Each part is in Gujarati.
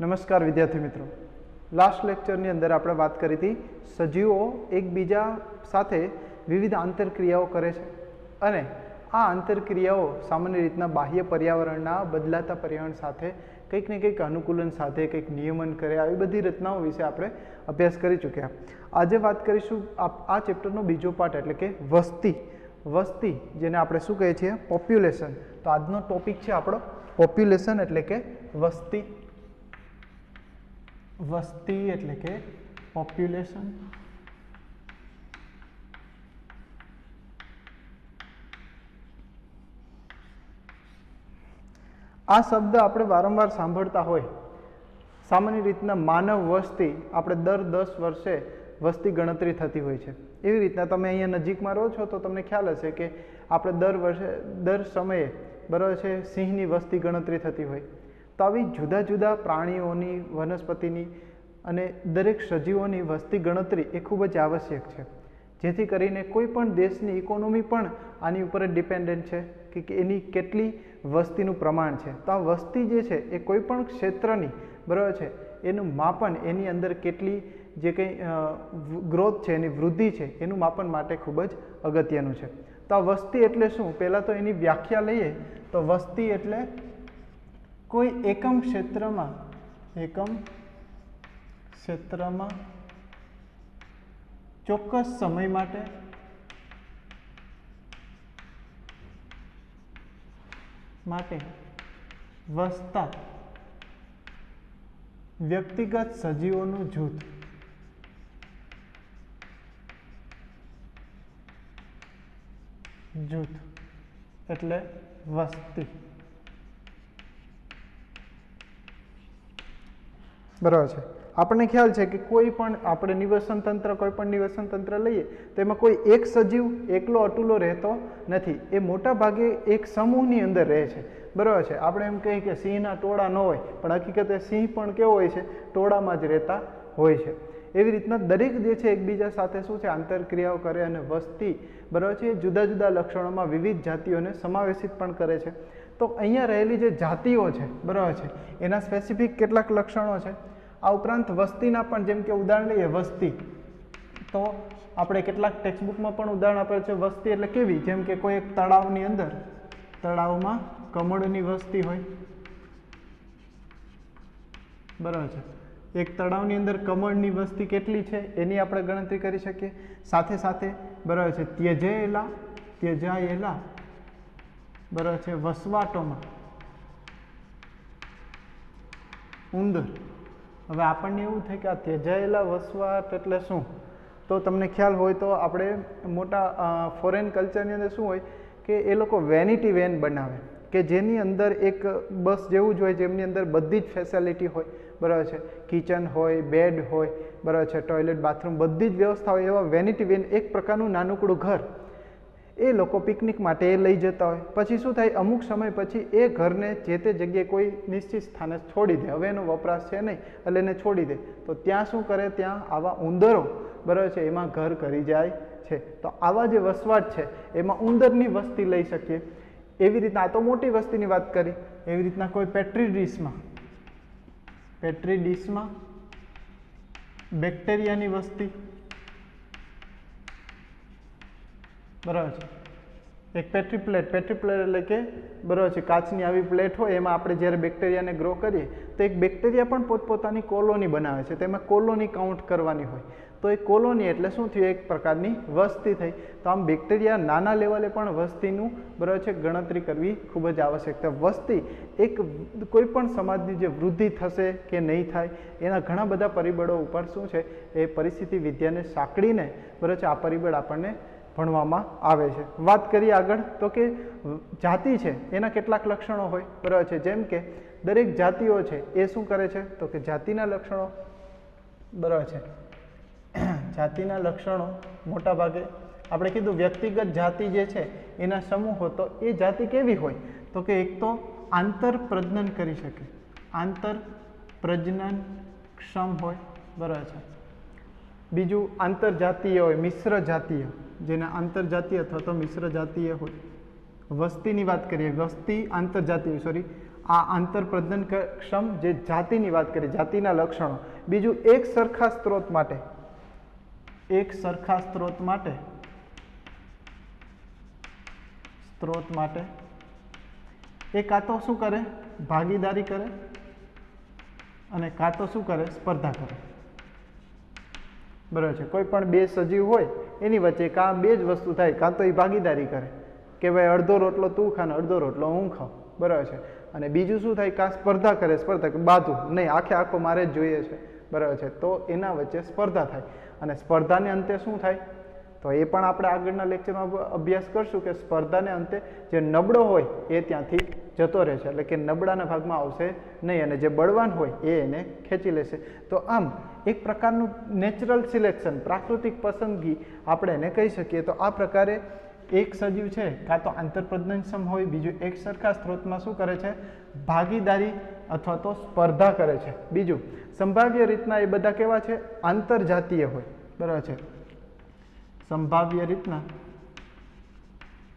નમસ્કાર વિદ્યાર્થી મિત્રો, લાસ્ટ લેક્ચરની અંદર આપણે વાત કરી હતી સજીવો એકબીજા સાથે વિવિધ આંતરક્રિયાઓ કરે છે અને આ આંતરક્રિયાઓ સામાન્ય રીતના બાહ્ય પર્યાવરણના બદલાતા પર્યાવરણ સાથે કંઈક ને કંઈક અનુકૂલન સાથે કંઈક નિયમન કરે, આવી બધી રચનાઓ વિશે આપણે અભ્યાસ કરી ચૂક્યા. આજે વાત કરીશું આ ચેપ્ટરનો બીજો પાર્ટ એટલે કે વસ્તી જેને આપણે શું કહીએ છીએ પોપ્યુલેશન. તો આજનો ટોપિક છે આપણો પોપ્યુલેશન એટલે કે વસ્તી એટલે કે પોપ્યુલેશન. આ શબ્દ આપણે વારંવાર સાંભળતા હોય. સામાન્ય રીતના માનવ વસ્તી આપણે દર 10 વર્ષે વસ્તી ગણતરી થતી હોય છે. એવી રીતના તમે અહીંયા નજીકમાં રહો છો તો તમને ખ્યાલ હશે કે આપણે દર સમયે બરાબર છે સિંહની વસ્તી ગણતરી થતી હોય. તો આવી જુદા જુદા પ્રાણીઓની, વનસ્પતિની અને દરેક સજીવોની વસ્તી ગણતરી એ ખૂબ જ આવશ્યક છે, જેથી કરીને કોઈ પણ દેશની ઇકોનોમી પણ આની ઉપર જ ડિપેન્ડન્ટ છે કે એની કેટલી વસ્તીનું પ્રમાણ છે. તો આ વસ્તી જે છે એ કોઈ પણ ક્ષેત્રની બરાબર છે એનું માપન, એની અંદર કેટલી જે કંઈ ગ્રોથ છે, એની વૃદ્ધિ છે, એનું માપન માટે ખૂબ જ અગત્યનું છે. તો આ વસ્તી એટલે શું, પહેલાં તો એની વ્યાખ્યા લઈએ તો વસ્તી એટલે કોઈ એકમ ક્ષેત્રમાં ચોક્કસ સમય માટે વસતા વ્યક્તિગત સજીવોનું જૂથ. એટલે વસ્તી. બરાબર છે. આપણને ખ્યાલ છે કે કોઈ પણ આપણે નિવસન તંત્ર લઈએ તો એમાં કોઈ એક સજીવ એકલો અટુલો રહેતો નથી. એ મોટા ભાગે એક સમૂહની અંદર રહે છે. બરાબર છે. આપણે એમ કહીએ કે સિંહના ટોળા ન હોય, પણ હકીકતે સિંહ પણ કેવો હોય છે, ટોળામાં જ રહેતા હોય છે. એવી રીતના દરેક જે છે એકબીજા સાથે શું છે આંતરક્રિયાઓ કરે અને વસ્તી બરાબર છે જુદા જુદા લક્ષણોમાં વિવિધ જાતિઓને સમાવેશિત પણ કરે છે. તો અહીંયા રહેલી જે જાતિઓ છે બરાબર છે એના સ્પેસિફિક કેટલાક લક્ષણો છે. આ ઉપરાંત વસ્તીના પણ, જેમ કે ઉદાહરણ લઈએ વસ્તી, તો આપણે કેટલાક ટેક્સ્ટબુકમાં પણ ઉદાહરણ આપેલ છે. વસ્તી એટલે કેવી, જેમ કે કોઈ એક તળાવની અંદર, તળાવમાં કમળની વસ્તી હોય બરાબર છે. એક તળાવની અંદર કમળની વસ્તી કેટલી છે એની આપણે ગણતરી કરી શકીએ. સાથે સાથે બરાબર છે ત્યજાયેલા બરાબર છે વસવાટોમાં ઉંદર. હવે આપણને એવું થાય કે આ ત્યજાયેલા વસવાટ એટલે શું, તો તમને ખ્યાલ હોય તો આપણે મોટા ફોરેન કલ્ચરની અંદર શું હોય કે એ લોકો વેનિટી વેન બનાવે કે જેની અંદર એક બસ જેવું જ હોય, જેમની અંદર બધી જ ફેસિલિટી હોય બરાબર છે. કિચન હોય, બેડ હોય બરાબર છે, ટોયલેટ, બાથરૂમ, બધી જ વ્યવસ્થા હોય. એવા વેનિટી વેન એક પ્રકારનું નાનકડું ઘર એ લોકો પિકનિક માટે એ લઈ જતા હોય. પછી શું થાય, અમુક સમય પછી એ ઘરને જે તે જગ્યાએ કોઈ નિશ્ચિત સ્થાને છોડી દે. હવે એનો વપરાશ છે નહીં એટલે એને છોડી દે. તો ત્યાં શું કરે, ત્યાં આવા ઉંદરો બરાબર છે એમાં ઘર કરી જાય છે. તો આવા જે વસવાટ છે એમાં ઉંદરની વસ્તી લઈ શકીએ. એવી રીતના આ તો મોટી વસ્તીની વાત કરી. એવી રીતના કોઈ પેટ્રી ડીશમાં બેક્ટેરિયાની વસ્તી બરાબર છે. એક પેટ્રી પ્લેટ એટલે કે બરાબર છે કાચની આવી પ્લેટ હોય, એમાં આપણે જ્યારે બેક્ટેરિયાને ગ્રો કરીએ તો એક બેક્ટેરિયા પણ પોતપોતાની કોલોની બનાવે છે. તેમાં કોલોની કાઉન્ટ કરવાની હોય. તો એ કોલોની એટલે શું થયું, એક પ્રકારની વસ્તી થઈ. તો આમ બેક્ટેરિયા નાના લેવલે પણ વસ્તીનું બરાબર છે ગણતરી કરવી ખૂબ જ આવશ્યક છે. વસ્તી એક કોઈ પણ સમાજની જે વૃદ્ધિ થશે કે નહીં થાય એના ઘણા બધા પરિબળો ઉપર શું છે એ પરિસ્થિતિ વિદ્યાને સાંકળીને બરાબર છે આ પરિબળ આપણને ભણવામાં આવે છે. વાત કરીએ આગળ તો કે જાતિ છે એના કેટલાક લક્ષણો હોય બરાબર છે. જેમ કે દરેક જાતિઓ છે એ શું કરે છે તો કે જાતિના લક્ષણો બરાબર છે. જાતિના લક્ષણો મોટા ભાગે આપણે કીધું વ્યક્તિગત જાતિ જે છે એના સમૂહો. તો એ જાતિ કેવી હોય તો કે એક તો આંતર પ્રજનન કરી શકે, આંતર પ્રજનનક્ષમ હોય બરાબર છે. બીજું આંતરજાતીય હોય, મિશ્ર જાતીય, જેને આંતરજાતીય અથવા તો મિશ્ર જાતીય હોય. વસ્તીની વાત કરીએ, વસ્તી આંતરજાતીય આ આંતરપ્રજનનક્ષમ જે જાતિની વાત કરી, જાતિના લક્ષણો. બીજું એક સરખા સ્ત્રોત માટે, એક સરખા સ્ત્રોત માટે એ કાં તો શું કરે, ભાગીદારી કરે અને કાં તો શું કરે, સ્પર્ધા કરે. બરાબર છે. કોઈ પણ બે સજીવ હોય એની વચ્ચે કાં બે જ વસ્તુ થાય, કાં તો એ ભાગીદારી કરે કે ભાઈ અડધો રોટલો તું ખા ને અડધો રોટલો હું ખાઉં. બરાબર છે. અને બીજું શું થાય, કાં સ્પર્ધા કરે, સ્પર્ધા કે બાધું નહીં, આખે આખો મારે જ જોઈએ છે. બરાબર છે. તો એના વચ્ચે સ્પર્ધા થાય અને સ્પર્ધાને અંતે શું થાય, તો એ પણ આપણે આગળના લેક્ચરમાં અભ્યાસ કરશું કે સ્પર્ધાને અંતે જે નબળો હોય એ ત્યાંથી જતો રહે છે, એટલે કે નબળાના ભાગમાં આવશે નહીં અને જે બળવાન હોય એ એને ખેંચી લેશે. તો આમ એક પ્રકારનું નેચરલ સિલેક્શન, પ્રાકૃતિક પસંદગી આપણે એને કહી શકીએ. તો આ પ્રકારે એક સજીવ છે કાં તો આંતરપ્રજનનક્ષમ હોય, બીજું એક સરખા સ્ત્રોતમાં શું કરે છે, ભાગીદારી અથવા તો સ્પર્ધા કરે છે. બીજું સંભાવ્ય રીતના એ બધા કેવા છે, આંતરજાતીય હોય. બરાબર છે. સંભાવ્ય રીતના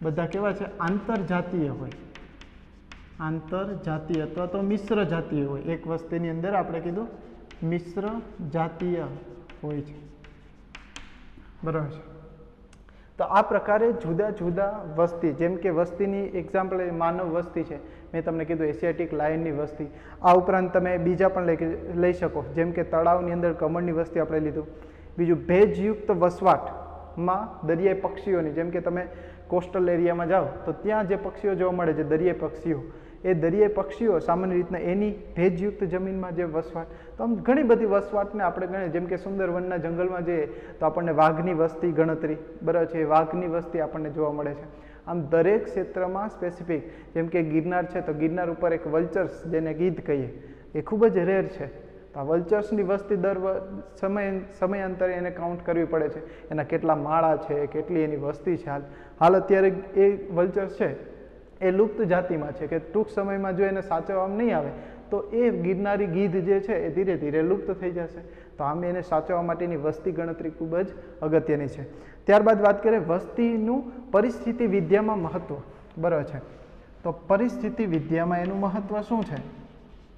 બધા કેવા છે, આંતરજાતીય હોય, આંતરજાતીય અથવા તો મિશ્ર જાતીય હોય. એક વસ્તીની અંદર આપણે કીધું મિશ્ર જાતીય હોય છે. બરાબર છે. તો આ પ્રકારે જુદા જુદા વસ્તી, જેમ કે વસ્તીની એક્ઝામ્પલ માનવ વસ્તી છે, મેં તમને કીધું એશિયાટિક લાયનની વસ્તી. આ ઉપરાંત તમે બીજા પણ લઈ શકો, જેમ કે તળાવની અંદર કમળની વસ્તી આપણે લીધું. બીજું ભેજયુક્ત વસવાટમાં દરિયાઈ પક્ષીઓની, જેમ કે તમે કોસ્ટલ એરિયામાં જાઓ તો ત્યાં જે પક્ષીઓ જોવા મળે છે, દરિયાઈ પક્ષીઓ, એ દરિયાઈ પક્ષીઓ સામાન્ય રીતના એની ભેજયુક્ત જમીનમાં જે વસવાટ, તો આમ ઘણી બધી વસવાટને આપણે ગણીએ. જેમ કે સુંદરવનના જંગલમાં જઈએ તો આપણને વાઘની વસ્તી ગણતરી, બરાબર છે, વાઘની વસ્તી આપણને જોવા મળે છે. આમ દરેક ક્ષેત્રમાં સ્પેસિફિક, જેમ કે ગિરનાર છે તો ગિરનાર ઉપર એક વલ્ચર્સ જેને ગીધ કહીએ એ ખૂબ જ રેર છે. તો આ વલ્ચર્સની વસ્તી દર સમયાંતરે એને કાઉન્ટ કરવી પડે છે, એના કેટલા માળા છે, કેટલી એની વસ્તી છે. હાલ અત્યારે એ વલ્ચર્સ છે એ લુપ્ત જાતિમાં છે, કે ટૂંક સમયમાં જો એને સાચવવામાં નહીં આવે તો એ ગિરનારી ગીધ જે છે એ ધીરે ધીરે લુપ્ત થઈ જશે. તો આમ એને સાચવવા માટેની વસ્તી ગણતરી ખૂબ જ અગત્યની છે. ત્યારબાદ વાત કરીએ વસ્તીનું પરિસ્થિતિ વિદ્યામાં મહત્વ. બરાબર છે. તો પરિસ્થિતિ વિદ્યામાં એનું મહત્વ શું છે,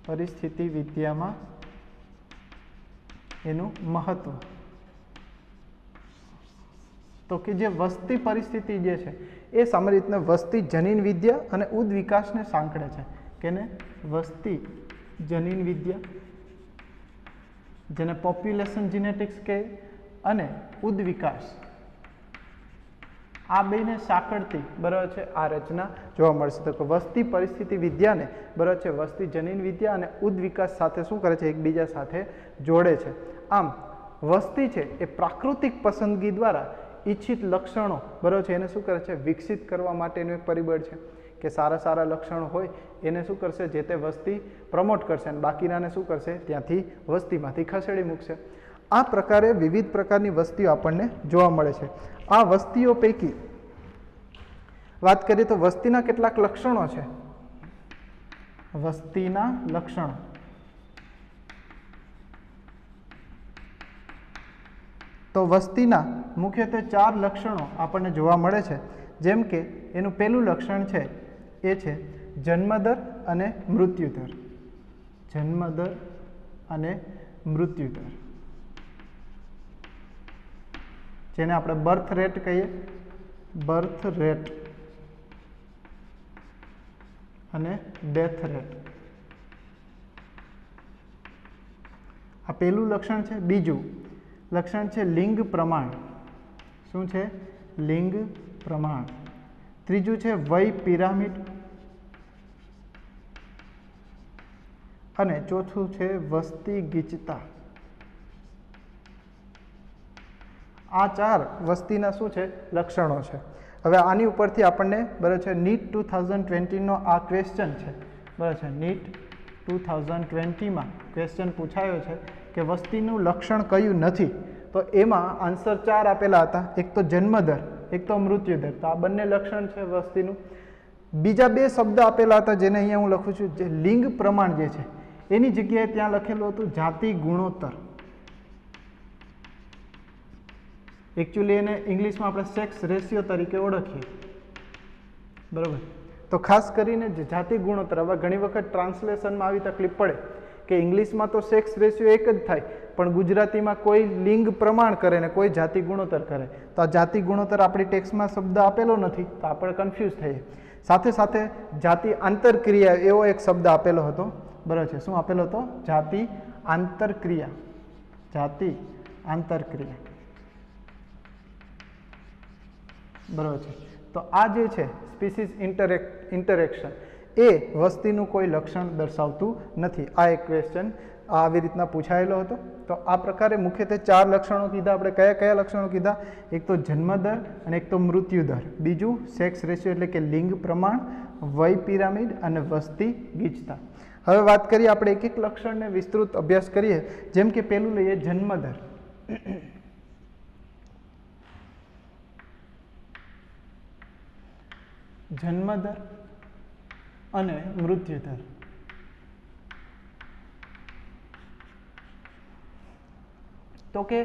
પરિસ્થિતિ વિદ્યામાં એનું મહત્વ, તો કે જે વસ્તી પરિસ્થિતિ જે છે એ સામાન્ય રીતના વસ્તી જનીન વિદ્યા અને ઉદ વિકાસને સાંકળે છે. કેને, વસ્તી જનીન વિદ્યા, જેને પોપ્યુલેશન જીનેટિક્સ કહે, અને ઉદ વિકાસ, આ બેને સાંકળતી, બરાબર છે, આ રચના જોવા મળશે. તો કે વસ્તી પરિસ્થિતિ વિદ્યાને, બરાબર છે, વસ્તી જનીન વિદ્યા અને ઉદ વિકાસ સાથે શું કરે છે, એકબીજા સાથે જોડે છે. આમ વસ્તી છે એ પ્રાકૃતિક પસંદગી દ્વારા ઈચ્છિત લક્ષણો, બરાબર છે, એને શું કરે છે, વિકસિત કરવા માટેનું એક પરિબળ છે. કે સારા સારા લક્ષણો હોય એને શું કરશે, જે તે વસ્તી પ્રમોટ કરશે અને બાકીનાને શું કરશે, ત્યાંથી વસ્તીમાંથી ખસેડી મૂકશે. આ પ્રકારે વિવિધ પ્રકારની વસ્તીઓ આપણને જોવા મળે છે. આ વસ્તીઓ પૈકી વાત કરીએ તો વસ્તીના કેટલાક લક્ષણો છે. વસ્તીના લક્ષણો, તો વસ્તીના મુખ્યત્વે 4 લક્ષણો આપણને જોવા મળે છે. જેમ કે એનું પહેલું લક્ષણ છે એ છે જન્મદર અને મૃત્યુદર. જન્મદર અને મૃત્યુદર, જેને આપણે બર્થ રેટ કહીએ, બર્થ રેટ અને ડેથ રેટ. આ પહેલું લક્ષણ છે. બીજું લક્ષણ છે લિંગ પ્રમાણ. શું છે, લિંગ પ્રમાણ. ત્રીજું છે વય પિરામિડ અને ચોથું છે વસ્તી ગીચતા. આ 4 વસ્તીના શું છે, લક્ષણો છે. હવે આની ઉપરથી આપણને, બરાબર છે, નીટ 2020નો આ ક્વેશ્ચન છે, બરાબર છે, નીટ 2020માં ક્વેશ્ચન પૂછાયો છે કે વસ્તીનું લક્ષણ કયું નથી. તો એમાં આન્સર 4 આપેલા હતા, એક તો જન્મદર, એક તો મૃત્યુદર. તો આ બંને લક્ષણ છે વસ્તીનું. બીજા 2 શબ્દ આપેલા હતા જેને અહીંયા હું લખું છું, જે લિંગ પ્રમાણ જે છે એની જગ્યાએ ત્યાં લખેલું હતું જાતિ ગુણોત્તર. એકચ્યુઅલી એને ઇંગ્લિશમાં આપણે સેક્સ રેશિયો તરીકે ઓળખીએ, બરાબર. તો ખાસ કરીને જે જાતિ ગુણોત્તર, હવે ઘણી વખત ટ્રાન્સલેશનમાં આવી તકલીફ પડે કે ઇંગ્લિશમાં તો સેક્સ રેશિયો એક જ થાય, પણ ગુજરાતીમાં કોઈ લિંગ પ્રમાણ કરે ને કોઈ જાતિ ગુણોત્તર કરે. તો આ જાતિ ગુણોત્તર આપણી ટેક્સ્ટમાં શબ્દ આપેલો નથી, તો આપણે કન્ફ્યુઝ થઈએ. સાથે સાથે જાતિ આંતરક્રિયા એવો એક શબ્દ આપેલો હતો, બરાબર છે. શું આપેલો હતો? જાતિ આંતરક્રિયા. જાતિ આંતરક્રિયા, બરાબર છે. તો આ જે છે સ્પીસીસ ઇન્ટરેક્શન એ વસ્તીનું કોઈ લક્ષણ દર્શાવતું નથી. આ એક ક્વેશ્ચન આવી રીતના પૂછાયેલો હતો. તો આ પ્રકારે મુખ્યત્વે 4 લક્ષણો કીધા. આપણે કયા કયા લક્ષણો કીધા? એક તો જન્મદર અને એક તો મૃત્યુદર, બીજું સેક્સ રેશિયો એટલે કે લિંગ પ્રમાણ, વય પિરામિડ અને વસ્તી ગીચતા. હવે વાત કરીએ આપણે એક એક લક્ષણને વિસ્તૃત અભ્યાસ કરીએ. જેમ કે પેલું લઈએ જન્મદર. જન્મદર અને મૃત્યુદર. તો કે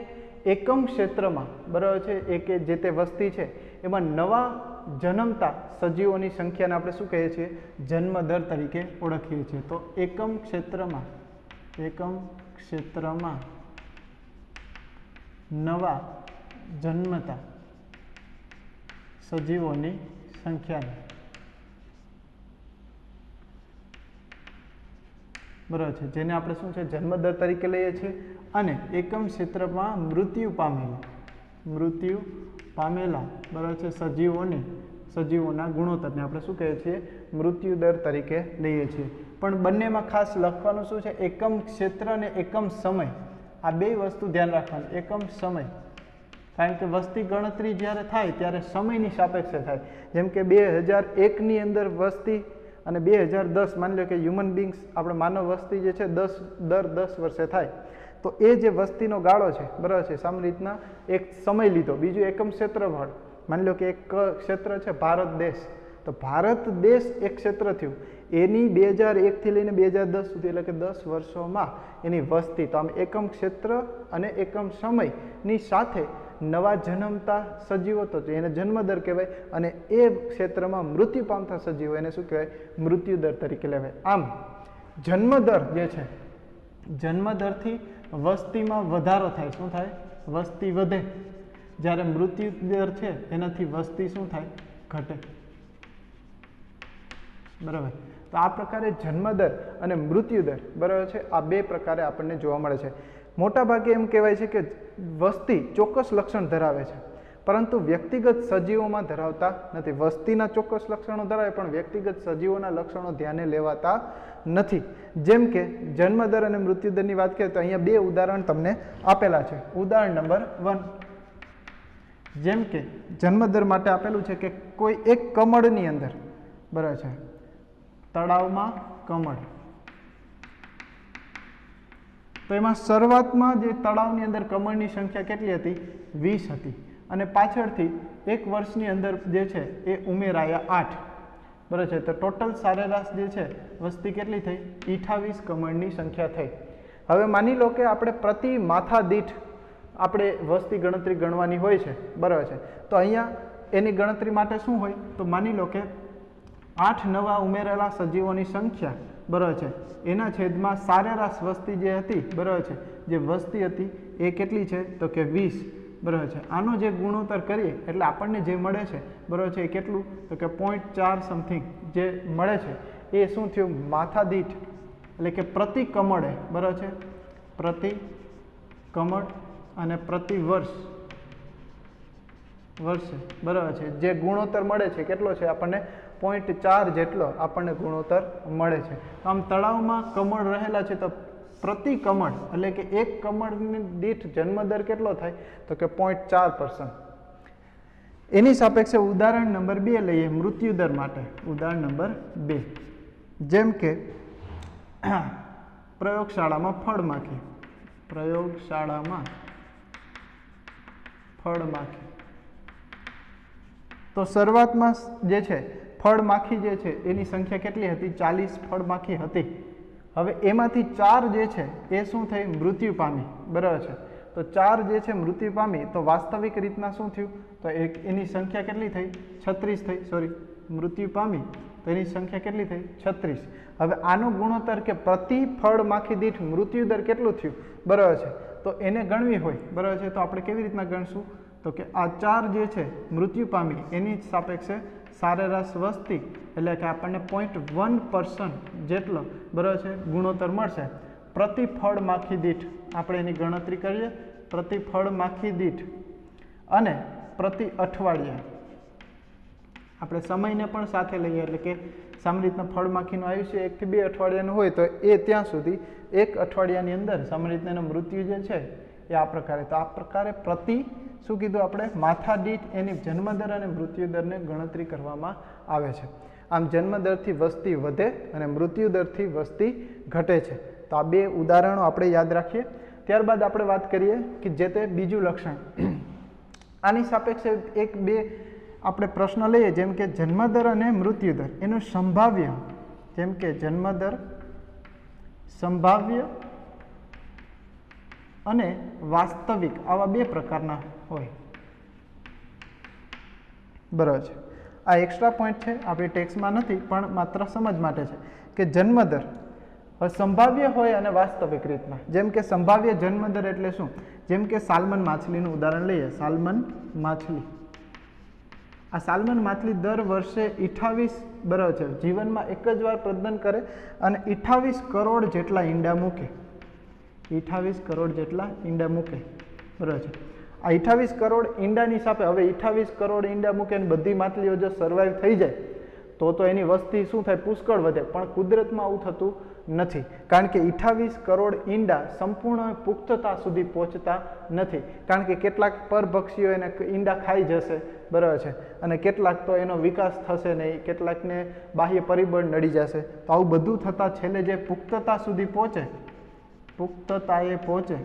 એકમ ક્ષેત્રમાં, બરાબર છે, એ કે જે તે વસ્તી છે એમાં નવા જન્મતા સજીવોની સંખ્યાને આપણે શું કહીએ છીએ? જન્મદર તરીકે ઓળખીએ છીએ. તો એકમ ક્ષેત્રમાં નવા જન્મતા સજીવોની સંખ્યાને, બરાબર છે, જેને આપણે શું છે? જન્મદર તરીકે લઈએ છીએ. અને એકમ ક્ષેત્રમાં મૃત્યુ પામેલા, બરાબર છે, સજીવોના ગુણોત્તરને આપણે શું કહીએ છીએ? મૃત્યુદર તરીકે લઈએ છીએ. પણ બંનેમાં ખાસ લખવાનું શું છે? એકમ ક્ષેત્ર અને એકમ સમય. આ બે વસ્તુ ધ્યાન રાખવાની. એકમ સમય, કારણ કે વસ્તી ગણતરી જ્યારે થાય ત્યારે સમયની સાપેક્ષે થાય. જેમ કે 2001ની અંદર વસ્તી અને 2010, માની લો કે હ્યુમન બીંગ્સ, આપણે માનવ વસ્તી જે છે દર 10 વર્ષે થાય, તો એ જે વસ્તીનો ગાળો છે, બરાબર છે, સામાન્ય રીતના એક સમય લીધો. બીજું એકમ ક્ષેત્રફળ, માની લો કે એક ક્ષેત્ર છે ભારત દેશ, તો ભારત દેશ એક ક્ષેત્ર થયું, એની 2001થી લઈને 2010 સુધી એટલે કે 10 વર્ષોમાં એની વસ્તી. તો આમ એકમ ક્ષેત્ર અને એકમ સમયની સાથે નવા જન્મતા સજીવો તો એને જન્મદર કહેવાય, અને એ ક્ષેત્રમાં મૃત્યુ પામતા સજીવો એને શું કહેવાય? મૃત્યુદર તરીકે લેવાય. આમ જન્મદર જે છે, જન્મદરથી વસ્તીમાં વધારો થાય. શું થાય? વસ્તી વધે. જ્યારે મૃત્યુદર છે એનાથી વસ્તી શું થાય? ઘટે. બરાબર. તો આ પ્રકારે જન્મદર અને મૃત્યુદર, બરાબર છે, આ બે પ્રકારે આપણને જોવા મળે છે. મોટા ભાગે એમ કહેવાય છે કે વસ્તી ચોક્કસ લક્ષણ ધરાવે છે, પરંતુ વ્યક્તિગત સજીવોમાં ધરાવતા નથી. વસ્તીના ચોક્કસ લક્ષણો ધરાવે, પણ વ્યક્તિગત સજીવોના લક્ષણો ધ્યાને લેવાતા નથી. જેમ કે જન્મદર અને મૃત્યુદરની વાત કરીએ તો અહીંયા 2 ઉદાહરણ તમને આપેલા છે. ઉદાહરણ નંબર 1, જેમ કે જન્મદર માટે આપેલું છે કે કોઈ એક કમળની અંદર, બરાબર છે, તળાવમાં કમળ, તો એમાં શરૂઆતમાં જે તળાવની અંદર કમળની સંખ્યા કેટલી હતી? 20 હતી. અને પાછળથી 1 વર્ષની અંદર જે છે એ ઉમેરાયા 8, બરાબર છે. તો ટોટલ સરેરાશ જે છે વસ્તી કેટલી થઈ? 28 કમળની સંખ્યા થઈ. હવે માની લો કે આપણે પ્રતિ માથા દીઠ આપણે વસ્તી ગણતરી ગણવાની હોય છે, બરાબર છે. તો અહીંયા એની ગણતરી માટે શું હોય? તો માની લો કે 8 નવા ઉમેરેલા સજીવોની સંખ્યા, બરાબર છે, એના છેદમાં સરેરાશ વસ્તી જે હતી, બરાબર છે, જે વસ્તી હતી એ કેટલી છે? તો કે 20, બરાબર છે. આનો જે ગુણોત્તર કરીએ એટલે આપણને જે મળે છે, બરાબર છે, એ કેટલું? તો કે 0.4 સમથિંગ જે મળે છે એ શું થયું? માથા દીઠ એટલે કે પ્રતિ કમળે, બરાબર છે, પ્રતિ કમળ અને પ્રતિ વર્ષે, બરાબર છે, જે ગુણોત્તર મળે છે કેટલો છે? આપણને 0.4 જેટલો આપણને ગુણોત્તર મળે છે. આમ તળાવમાં કમળ રહેલા છે તો પ્રતિ કમળ એટલે કે એક કમળની દીઠ જન્મદર કેટલો થાય? તો કે 0.4%. એની સાપેક્ષે ઉદાહરણ નંબર 2 લઈએ મૃત્યુદર માટે. ઉદાહરણ નંબર 2, જેમ કે પ્રયોગશાળામાં ફળમાખી, તો શરૂઆતમાં જે છે ફળમાખી જે છે એની સંખ્યા કેટલી હતી? 40 ફળમાખી હતી. હવે એમાંથી 4 જે છે એ શું થઈ? મૃત્યુ પામી, બરાબર છે. તો 4 જે છે મૃત્યુ પામી, તો વાસ્તવિક રીતના શું થયું? તો એની સંખ્યા કેટલી થઈ? 36 થઈ. મૃત્યુ પામી તો એની સંખ્યા કેટલી થઈ? 36. હવે આનો ગુણોત્તર કે પ્રતિ ફળ માખી દીઠ મૃત્યુદર કેટલું થયું, બરાબર છે, તો એને ગણવી હોય, બરાબર છે, તો આપણે કેવી રીતના ગણશું? તો કે આ 4 જે છે મૃત્યુ પામી એની જ સાપેક્ષે સરેરાશ વસ્તી એટલે કે આપણને 0.1% જેટલો, બરાબર છે, ગુણોત્તર મળશે પ્રતિ ફળ માખી દીઠ. આપણે એની ગણતરી કરીએ પ્રતિ ફળ માખી દીઠ અને પ્રતિ અઠવાડિયા. આપણે સમયને પણ સાથે લઈએ એટલે કે સામાન્ય રીતના ફળ માખીનું આયુષ્ય 1 થી 2 અઠવાડિયાનું હોય તો એ ત્યાં સુધી 1 અઠવાડિયાની અંદર સામાન્ય રીતના એનું મૃત્યુ જે છે એ આ પ્રકારે. તો આ પ્રકારે પ્રતિ શું કીધું આપણે? માથા દીઠ એની જન્મદર અને મૃત્યુદરને ગણતરી કરવામાં આવે છે. આમ જન્મદરથી વસ્તી વધે અને મૃત્યુદરથી વસ્તી ઘટે છે. તો આ 2 ઉદાહરણો આપણે યાદ રાખીએ. ત્યારબાદ આપણે વાત કરીએ કે જે તે બીજું લક્ષણ. આની સાપેક્ષે 1-2 આપણે પ્રશ્ન લઈએ, જેમ કે જન્મદર અને મૃત્યુદર એનું સંભાવ્ય, જેમ કે જન્મદર સંભાવ્ય અને વાસ્તવિક, આવા 2 પ્રકારના હોય, બરાબર છે. આ એક્સ્ટ્રા પોઈન્ટ છે, આપણી ટેક્સમાં નથી પણ માત્ર સમજ માટે છે કે જન્મદર સંભાવ્ય હોય અને વાસ્તવિક રીતના. જેમ કે સંભાવ્ય જન્મદર એટલે શું? જેમ કે સાલ્મન માછલીનું ઉદાહરણ લઈએ. સાલ્મન માછલી, આ સાલ્મન માછલી દર વર્ષે 28, બરાબર છે, જીવનમાં એક જ વાર પ્રજનન કરે અને 28 કરોડ જેટલા ઈંડા મૂકે. 28 કરોડ જેટલા ઈંડા મૂકે, બરાબર છે. આ 28 કરોડ ઈંડાની સાપે હવે 28 કરોડ ઈંડા મૂકે અને બધી માછલીઓ જો સર્વાઈવ થઈ જાય તો એની વસ્તી શું થાય? પુષ્કળ વધે. પણ કુદરતમાં આવું થતું નથી, કારણ કે 28 કરોડ ઈંડા સંપૂર્ણ પુખ્તતા સુધી પહોંચતા નથી, કારણ કે કેટલાક પરભક્ષીઓ એને ઈંડા ખાઈ જશે, બરાબર છે, અને કેટલાક તો એનો વિકાસ થશે નહીં, કેટલાકને બાહ્ય પરિબળ નડી જશે. તો આવું બધું થતાં છેલ્લે જે પુખ્તતા સુધી પહોંચે, પુખ્તતાએ પહોંચે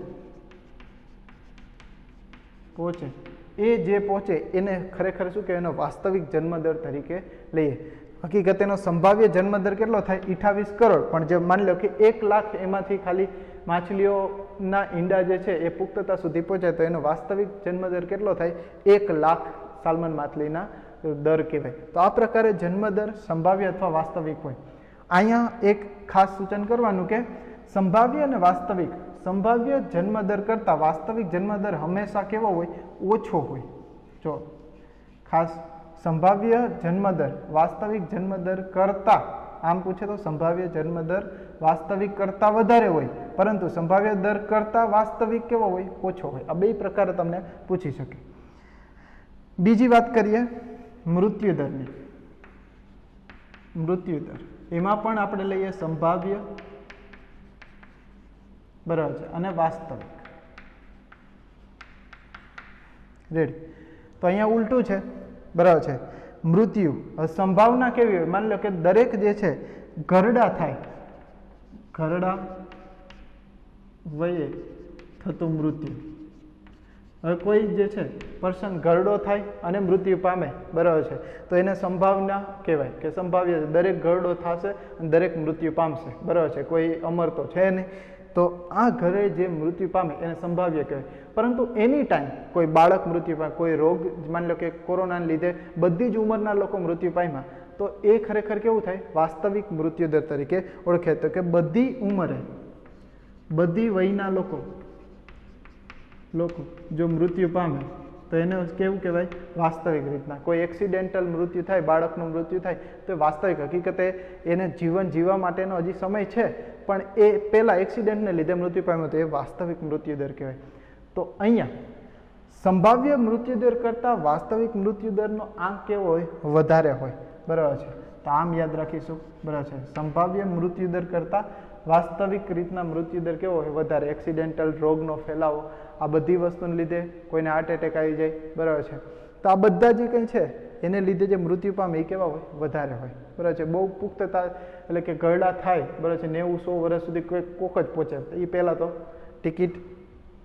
એ જે પહોંચે એને ખરેખર શું કહેવાય? એનો વાસ્તવિક જન્મદર તરીકે લઈએ. હકીકત એનો સંભાવ્ય જન્મદર કેટલો થાય? 28 કરોડ. પણ જે માની લો કે 1 લાખ એમાંથી ખાલી માછલીઓના ઈંડા જે છે એ પુખ્તતા સુધી પહોંચે તો એનો વાસ્તવિક જન્મદર કેટલો થાય? 1 લાખ સાલ્મન માછલીના દર કહેવાય. તો આ પ્રકારે જન્મદર સંભાવ્ય અથવા વાસ્તવિક હોય. અહીંયા એક ખાસ સૂચન કરવાનું કે સંભાવ્ય અને વાસ્તવિક, સંભાવ્ય જન્મદર કરતાં વાસ્તવિક જન્મદર હંમેશા કેવો હોય? ઓછો હોય. જો ખાસ સંભાવ્ય જન્મદર વાસ્તવિક જન્મદર કરતાં, આમ પૂછે તો સંભાવ્ય જન્મદર વાસ્તવિક કરતાં વધારે હોય, પરંતુ સંભાવ્ય દર કરતાં વાસ્તવિક કેવો હોય? ઓછો હોય. આ 2 પ્રકારે તમને પૂછી શકે. બીજી વાત કરીએ મૃત્યુદરની. મૃત્યુદર એમાં પણ આપણે લઈએ સંભાવ્ય, બરાબર છે, અને વાસ્તવિક. રેડી. તો અહીંયા ઉલટું છે, બરાબર છે. મૃત્યુ સંભાવના કેવી હોય? માની લો કે દરેક જે છે ઘરડા થાય, ઘરડા વયે થતું મૃત્યુ. હવે કોઈ જે છે પર્સન ઘરડો થાય અને મૃત્યુ પામે, બરાબર છે, તો એને સંભાવના કહેવાય કે સંભાવ્ય દરેક ઘરડો થશે અને દરેક મૃત્યુ પામશે, બરાબર છે, કોઈ અમર તો છે નહીં. તો આ ઘરે જે મૃત્યુ પામે એને સંભાવ્ય કહેવાય. પરંતુ એની ટાઈમ કોઈ બાળક મૃત્યુ પામે, કોઈ રોગ, માની લો કે કોરોનાને લીધે બધી જ ઉંમરના લોકો મૃત્યુ પામ્યા, તો એ ખરેખર કેવું થાય? વાસ્તવિક મૃત્યુદર તરીકે ઓળખે. તો કે બધી ઉંમરે બધી વયના લોકો જો મૃત્યુ પામે તો એને કેવું કહેવાય? વાસ્તવિક રીતના. કોઈ એક્સિડેન્ટલ મૃત્યુ થાય, બાળકનું મૃત્યુ થાય તો વાસ્તવિક, હકીકતે એને જીવન જીવવા માટેનો હજી સમય છે પણ એ પહેલાં એક્સિડન્ટને લીધે મૃત્યુ પામ્યો તો એ વાસ્તવિક મૃત્યુદર કહેવાય. તો અહીંયા સંભાવ્ય મૃત્યુદર કરતાં વાસ્તવિક મૃત્યુદરનો આંક કેવો હોય? વધારે હોય, બરાબર છે. તો આમ યાદ રાખીશું, બરાબર છે. સંભાવ્ય મૃત્યુદર કરતાં વાસ્તવિક રીતના મૃત્યુદર કેવો હોય? વધારે. એક્સિડેન્ટલ રોગનો ફેલાવો, આ બધી વસ્તુને લીધે કોઈને હાર્ટ એટેક આવી જાય, બરાબર છે, તો આ બધા જે કંઈ છે એને લીધે જે મૃત્યુ પામે એ કેવા હોય? વધારે હોય, બરાબર છે. બહુ પુખ્તતા એટલે કે ઘરડા થાય, બરાબર છે, 90-100 વર્ષ સુધી કોક જ પહોંચે, એ પહેલાં તો ટિકિટ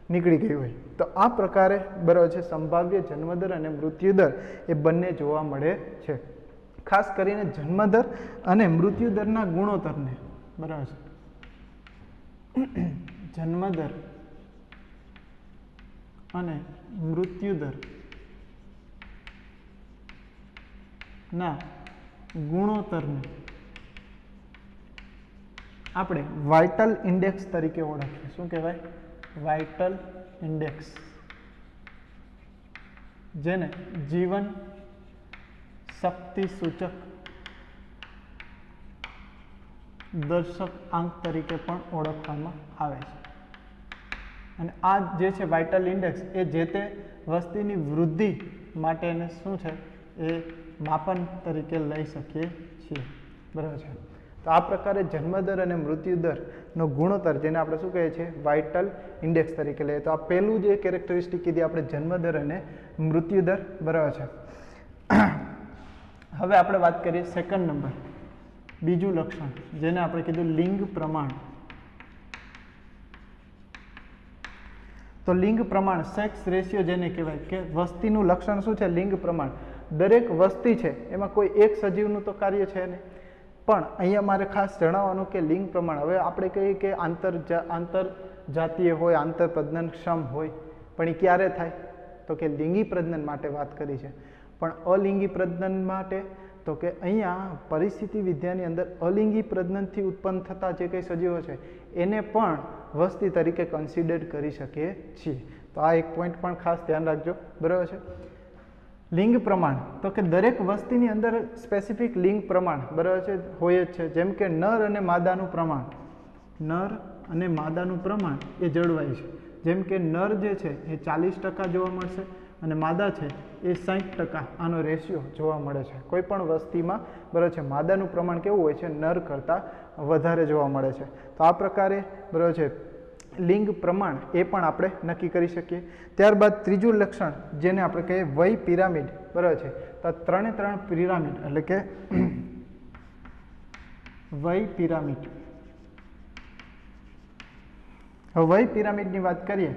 નીકળી ગઈ હોય. તો આ પ્રકારે, બરાબર છે, સંભાવ્ય જન્મદર અને મૃત્યુદર એ બંને જોવા મળે છે. ખાસ કરીને જન્મદર અને મૃત્યુદરના ગુણોત્તરને, બરાબર છે, જન્મદર અને મૃત્યુદર ના ગુણોત્તરને આપણે વાઇટલ ઇન્ડેક્સ તરીકે ઓળખીએ. શું કહેવાય? વાઇટલ ઇન્ડેક્સ, જેને જીવન શક્તિ સૂચક દર્શક આંક તરીકે પણ ઓળખવામાં આવે છે. અને આ જે છે વાઇટલ ઇન્ડેક્સ એ જે તે વસ્તીની વૃદ્ધિ માટેને શું છે એ માપન તરીકે લઈ શકીએ છીએ. બરાબર છે. તો આ પ્રકારે જન્મદર અને મૃત્યુદરનો ગુણોત્તર, જેને આપણે શું કહીએ છીએ? વાઇટલ ઇન્ડેક્સ તરીકે લઈએ. તો આ પહેલું જે કેરેક્ટરિસ્ટિક કીધી આપણે, જન્મદર અને મૃત્યુદર. બરાબર છે. હવે આપણે વાત કરીએ સેકન્ડ નંબર, બીજું લક્ષણ, જેને આપણે કીધું લિંગ પ્રમાણ. તો લિંગ પ્રમાણ, સેક્સ રેશિયો જેને કહેવાય, કે વસ્તીનું લક્ષણ શું છે? લિંગ પ્રમાણ. દરેક વસ્તી છે એમાં કોઈ એક સજીવનું તો કાર્ય છે નહીં, પણ અહીંયા મારે ખાસ જણાવવાનું કે લિંગ પ્રમાણ. હવે આપણે કહીએ કે આંતર જાતીય હોય, આંતર પ્રજનનક્ષમ હોય, પણ એ ક્યારે થાય? તો કે લિંગી પ્રજનન માટે વાત કરી છે. પણ અલિંગી પ્રજનન માટે તો કે અહીંયા પરિસ્થિતિ વિદ્યાની અંદર અલિંગી પ્રજનનથી ઉત્પન્ન થતા જે કંઈ સજીવો છે એને પણ વસ્તી તરીકે કન્સિડર કરી શકીએ છીએ. તો આ એક પોઈન્ટ પણ ખાસ ધ્યાન રાખજો. બરાબર છે. લિંગ પ્રમાણ, તો કે દરેક વસ્તીની અંદર સ્પેસિફિક લિંગ પ્રમાણ, બરાબર છે, હોય જ છે. જેમ કે નર અને માદાનું પ્રમાણ, નર અને માદાનું પ્રમાણ એ જળવાય છે. જેમ કે નર જે છે એ 40% જોવા મળશે અને માદા છે એ 60%. આનો રેશિયો જોવા મળે છે કોઈ પણ વસ્તીમાં. બરાબર છે. માદાનું પ્રમાણ કેવું હોય છે? નર કરતાં વધારે જોવા મળે છે. તો આ પ્રકારે બરાબર છે લિંગ પ્રમાણ એ પણ આપણે નક્કી કરી શકીએ. ત્યારબાદ ત્રીજું લક્ષણ, જેને આપણે કહીએ વય પિરામિડ. બરાબર છે. તો ત્રણે ત્રણ પિરામિડ, એટલે કે વય પિરામિડ. હવે વય પિરામિડની વાત કરીએ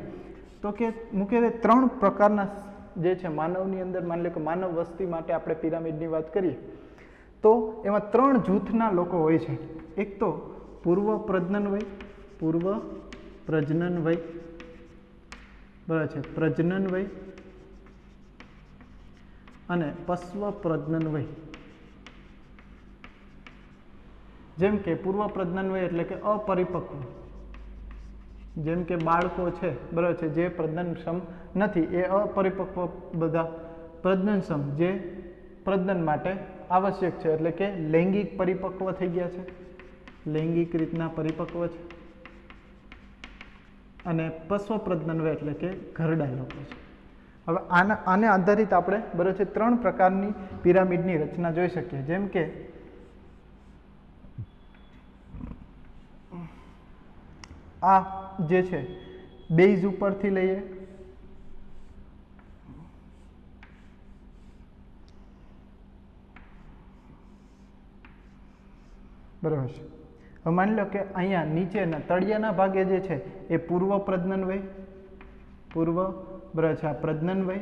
તો કે મુખ્યત્વે 3 પ્રકારના જે છે માનવની અંદર, માની લો કે માનવ વસ્તી માટે આપણે પિરામિડની વાત કરીએ તો એમાં 3 જૂથના લોકો હોય છે. એક તો પૂર્વ પ્રજનન વય, પૂર્વ પ્રજનન વય, બરાબર છે, પ્રજનન વય અને પશ્વ પ્રજનન વય. જેમ કે પૂર્વ પ્રજનન વય એટલે કે અપરિપક્વ, જેમ કે બાળકો છે, બરાબર છે, જે પ્રજનનક્ષમ નથી, એ અપરિપક્વ બધા પ્રજનનક્ષમ, જે પ્રજનન માટે આવશ્યક છે, એટલે કે લૈંગિક પરિપક્વ થઈ ગયા છે, લૈંગિક રીતના પરિપક્વ છે. અને પશ્વ પ્રજનન વય એટલે કે ઘરડા લોકો છે. હવે આને આધારિત આપણે બરાબર છે 3 પ્રકારની પિરામિડની રચના જોઈ શકીએ. જેમ કે આ જે છે બેઝ ઉપરથી લઈએ, બરાબર છે. હવે માની લો કે અહીંયા નીચેના તળિયાના ભાગે જે છે એ પૂર્વ પ્રજનન વય, પૂર્વ, બરાબર છે, આ પ્રજનન વય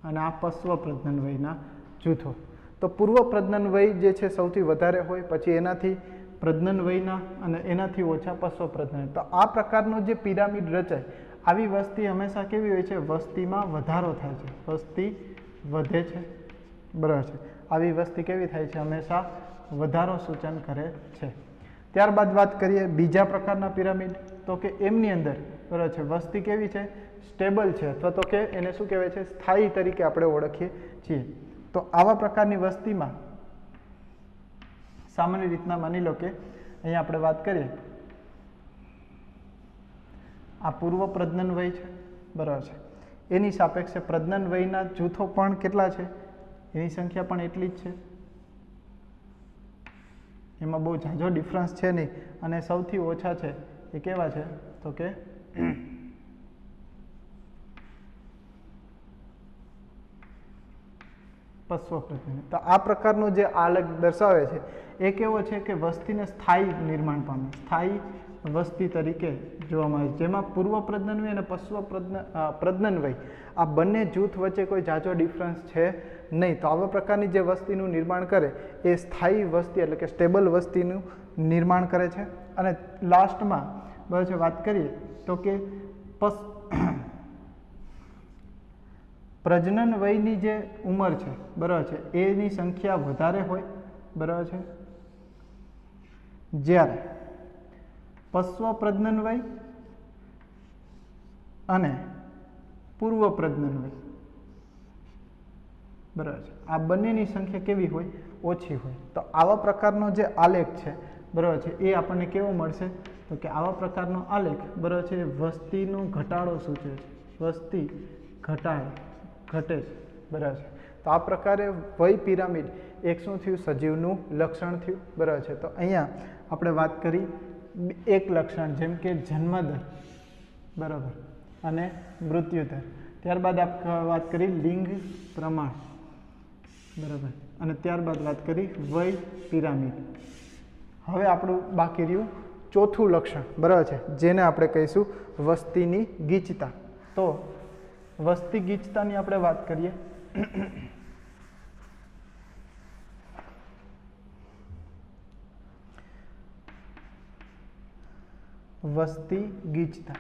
અને આ પશ્વ પ્રજનન વયના જૂથો. તો પૂર્વ પ્રજનન વય જે છે સૌથી વધારે હોય, પછી એનાથી પ્રજનન વયના અને એનાથી ઓછા પશ્વ પ્રજનન. તો આ પ્રકારનો જે પિરામિડ રચાય, આવી વસ્તી હંમેશા કેવી હોય છે? વસ્તીમાં વધારો થાય છે, વસ્તી વધે છે, બરાબર છે. આવી વસ્તી કેવી થાય છે? હંમેશા વધારો સૂચન કરે છે. ત્યારબાદ વાત કરીએ બીજા પ્રકારના પિરામિડ, તો કે એમની અંદર બરાબર છે વસ્તી કેવી છે? સ્ટેબલ છે, અથવા તો કે એને શું કહેવાય છે? સ્થાયી તરીકે આપણે ઓળખીએ છીએ. તો આવા પ્રકારની વસ્તીમાં સામાન્ય રીતના માની લો કે અહીંયા આપણે વાત કરીએ, આ પૂર્વ પ્રજનન વય છે, બરાબર છે, એની સાપેક્ષે પ્રજનન વયના જૂથો પણ કેટલા છે? એની સંખ્યા પણ એટલી જ છે. એમાં બહુ ઝાઝો ડિફરન્સ છે નહીં. અને સૌથી ઓછા છે એ કેવા છે? તો કે પશ્વ પ્રજનન. તો આ પ્રકારનો જે આલેખ દર્શાવે છે એ કેવો છે? કે વસ્તીને સ્થાયી નિર્માણ પામે, સ્થાયી વસ્તી તરીકે જોવામાં આવે છે, જેમાં પૂર્વ પ્રજનન વય અને પશ્વ પ્રજનન વય આ બંને જૂથ વચ્ચે કોઈ ઝાઝો ડિફરન્સ છે નહીં. તો આવા પ્રકારની જે વસ્તીનું નિર્માણ કરે એ સ્થાયી વસ્તી એટલે કે સ્ટેબલ વસ્તીનું નિર્માણ કરે છે. અને લાસ્ટમાં બરાબર છે વાત કરીએ તો કે પ્રજનન વયની જે ઉંમર છે બરાબર છે એની સંખ્યા વધારે હોય બરાબર છે, જ્યારે પશ્વ પ્રજનન વય અને પૂર્વ પ્રજનન વય બરાબર છે આ બંનેની સંખ્યા કેવી હોય? ઓછી હોય. તો આવા પ્રકારનો જે આલેખ છે બરાબર છે એ આપણને કેવો મળશે? તો કે આવા પ્રકારનો આલેખ બરાબર છે વસ્તીનો ઘટાડો સૂચવે છે. વસ્તી ઘટે છે બરાબર છે. તો આ પ્રકારે વય પિરામિડ એક શું થયું? સજીવનું લક્ષણ થયું બરાબર છે. તો અહીંયા આપણે વાત કરી એક લક્ષણ જેમ કે જન્મદર બરાબર અને મૃત્યુદર. ત્યારબાદ આપણે વાત કરી લિંગ પ્રમાણ બરાબર અને ત્યારબાદ વાત કરી વય પિરામિડ. હવે આપણું બાકી રહ્યું ચોથું લક્ષણ બરાબર છે જેને આપણે કહીશું વસ્તીની ગીચતા. તો વસ્તી ગીચતાની આપણે વાત કરીએ. વસ્તી ગીચતા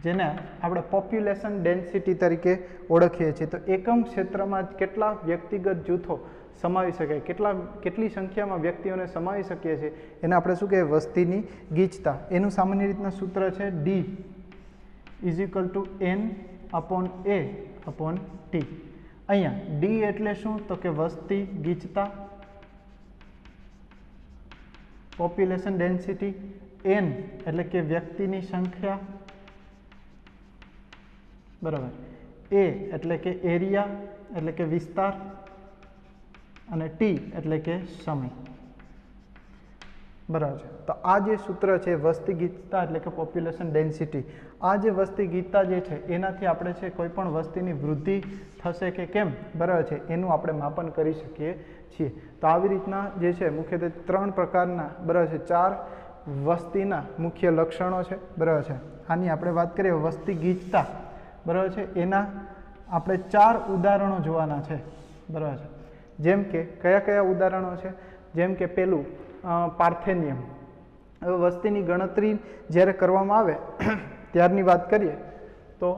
જેને આપણે પોપ્યુલેશન ડેન્સિટી તરીકે ઓળખીએ છીએ. તો એકમ ક્ષેત્રમાં કેટલા વ્યક્તિગત જૂથો સમાવી શકાય, કેટલી સંખ્યામાં વ્યક્તિઓને સમાવી શકીએ છીએ એને આપણે શું કહેવાય? વસ્તીની ગીચતા. એનું સામાન્ય રીતના સૂત્ર છે D = N/A/T. અહીંયા D એટલે શું? તો કે વસ્તી ગીચતા, પોપ્યુલેશન ડેન્સિટી, N એટલે કે વ્યક્તિની સંખ્યા બરાબર, A એટલે કે એરિયા એટલે કે વિસ્તાર અને T એટલે કે સમય બરાબર છે. તો આ જે સૂત્ર છે વસ્તી ગીચતા એટલે કે પોપ્યુલેશન ડેન્સિટી, આ જે વસ્તી ગીચતા જે છે એનાથી આપણે છે કોઈ પણ વસ્તીની વૃદ્ધિ થશે કે કેમ બરાબર છે એનું આપણે માપન કરી શકીએ છીએ. તો આવી રીતના જે છે મુખ્યત્વે 3 પ્રકારના બરાબર છે 4 વસ્તીના મુખ્ય લક્ષણો છે બરાબર છે. આની આપણે વાત કરીએ વસ્તી ગીચતા બરાબર છે એના આપણે 4 ઉદાહરણો જોવાના છે બરાબર છે. જેમ કે કયા ઉદાહરણો છે? જેમ કે પેલું પાર્થેનિયમ. હવે વસ્તીની ગણતરી જ્યારે કરવામાં આવે ત્યારની વાત કરીએ તો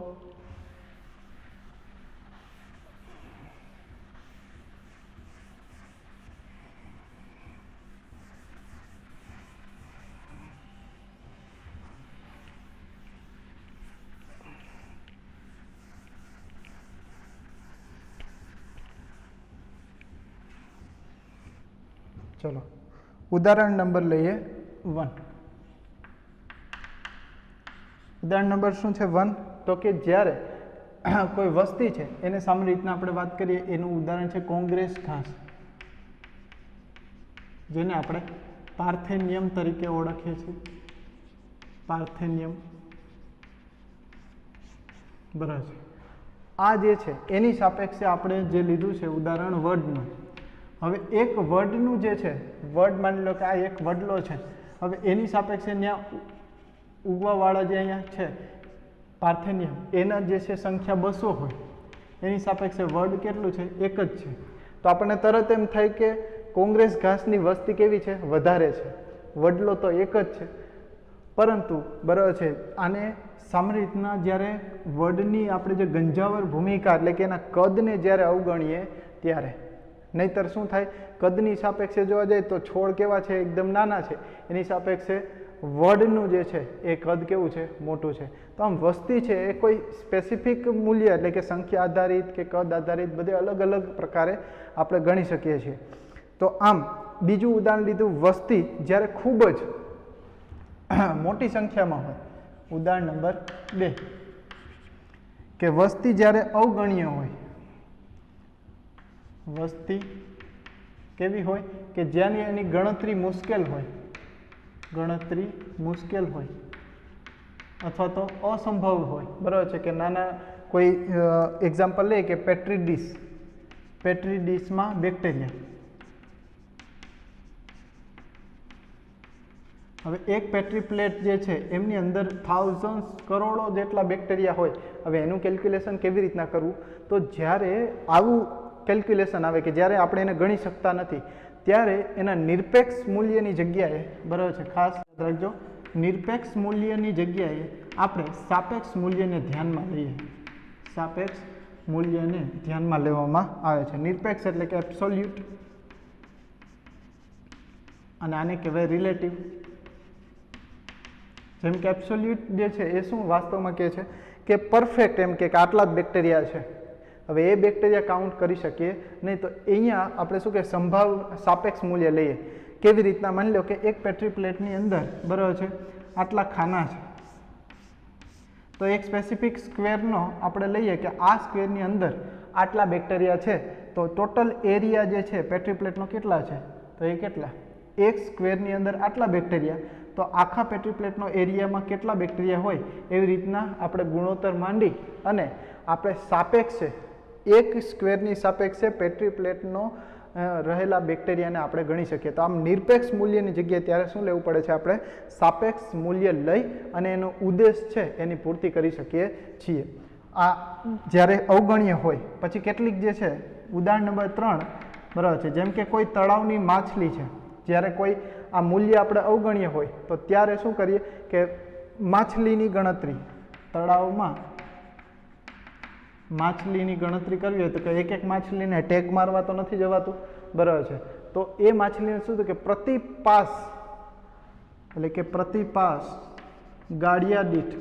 ચલો ઉદાહરણ નંબર લઈએ 1. ઉદાહરણ નંબર શું છે 1? તો કે જ્યારે કોઈ વસ્તી છે એને સામાન્ય રીતના આપણે વાત કરીએ એનું ઉદાહરણ છે કોંગ્રેસ ઘાસ, જેને આપણે પાર્થેનિયમ તરીકે ઓળખીએ છીએ. પાર્થેનિયમ બરાબર છે. આ જે છે એની સાપેક્ષે આપણે જે લીધું છે ઉદાહરણ વડનું. હવે એક વડનું જે છે વડ માની લો કે આ એક વડલો છે. હવે એની સાપેક્ષે ત્યાં ઉગવાવાળા જે અહીંયા છે પાર્થેનિયમ એના જે છે સંખ્યા 200 હોય, એની સાપેક્ષે વડ કેટલું છે? એક જ છે. તો આપણને તરત એમ થાય કે કોંગ્રેસ ઘાસની વસ્તી કેવી છે? વધારે છે. વડલો તો એક જ છે. પરંતુ બરાબર છે આને સામાન્ય રીતના જ્યારે વડની આપણે જે ગંજાવર ભૂમિકા એટલે કે એના કદને જ્યારે અવગણીએ ત્યારે, નહીતર શું થાય? કદની સાપેક્ષે જોવા જાય તો છોડ કેવા છે? એકદમ નાના છે. એની સાપેક્ષે વડનું જે છે એ કદ કેવું છે? મોટું છે. તો આમ વસ્તી છે એ કોઈ સ્પેસિફિક મૂલ્ય એટલે કે સંખ્યા આધારિત કે કદ આધારિત બધે અલગ અલગ પ્રકારે આપણે ગણી શકીએ છીએ. તો આમ બીજું ઉદાહરણ લીધું વસ્તી જ્યારે ખૂબ જ મોટી સંખ્યામાં હોય. ઉદાહરણ નંબર 2 કે વસ્તી જ્યારે અવગણ્ય હોય. વસ્તી કેવી હોય? કે જ્યાંની એની ગણતરી મુશ્કેલ હોય, અથવા તો અસંભવ હોય બરાબર છે. કે નાના કોઈ એક્ઝામ્પલ લે કે પેટ્રી ડીશમાં બેક્ટેરિયા. હવે એક પેટ્રી પ્લેટ જે છે એમની અંદર થાઉઝન્ડ્સ કરોડો જેટલા બેક્ટેરિયા હોય. હવે એનું કેલ્ક્યુલેશન કેવી રીતના કરવું? તો જ્યારે આવું કેલ્ક્યુલેશન આવે કે જ્યારે આપણે એને ગણી શકતા નથી ત્યારે એના નિરપેક્ષ મૂલ્યની જગ્યાએ બરાબર છે, ખાસ યાદ રાખજો, નિરપેક્ષ મૂલ્યની જગ્યાએ આપણે સાપેક્ષ મૂલ્યને ધ્યાનમાં લઈએ. સાપેક્ષ મૂલ્યને ધ્યાનમાં લેવામાં આવે છે. નિરપેક્ષ એટલે કે એબ્સોલ્યુટ, અને આને કહેવાય રિલેટિવ. જેમ કે એબ્સોલ્યુટ જે છે એ શું વાસ્તવમાં કહે છે કે પરફેક્ટ, એમ કે આટલા જ બેક્ટેરિયા છે. હવે એ બેક્ટેરિયા કાઉન્ટ કરી શકીએ નહીં, તો અહીંયા આપણે શું કે સાપેક્ષ મૂલ્ય લઈએ. કેવી રીતના? માની લો કે એક પેટ્રી પ્લેટની અંદર બરાબર છે આટલા ખાના છે, તો એક સ્પેસિફિક સ્ક્વેરનો આપણે લઈએ કે આ સ્ક્વેરની અંદર આટલા બેક્ટેરિયા છે, તો ટોટલ એરિયા જે છે પેટ્રી પ્લેટનો કેટલા છે? તો એ કેટલા? એક સ્ક્વેરની અંદર આટલા બેક્ટેરિયા, તો આખા પેટ્રી પ્લેટનો એરિયામાં કેટલા બેક્ટેરિયા હોય એવી રીતના આપણે ગુણોત્તર માંડી અને આપણે સાપેક્ષે એક સ્ક્વેરની સાપેક્ષે પેટ્રી પ્લેટનો રહેલા બેક્ટેરિયાને આપણે ગણી શકીએ. તો આમ નિરપેક્ષ મૂલ્યની જગ્યાએ ત્યારે શું લેવું પડે છે? આપણે સાપેક્ષ મૂલ્ય લઈ અને એનો ઉદ્દેશ છે એની પૂર્તિ કરી શકીએ છીએ. આ જ્યારે અવગણ્ય હોય પછી કેટલીક જે છે, ઉદાહરણ નંબર 3 બરાબર છે, જેમ કે કોઈ તળાવની માછલી છે, જ્યારે કોઈ આ મૂલ્ય આપણે અવગણ્ય હોય તો ત્યારે શું કરીએ કે માછલીની ગણતરી, તળાવમાં માછલીની ગણતરી કરવી હોય તો કે એક એક માછલીને ટેગ મારવા તો નથી જવાતું, બરાબર છે. તો એ માછલીને શું થયું કે પ્રતિપાસ એટલે કે પ્રતિપાસ ગાડિયા દીઠ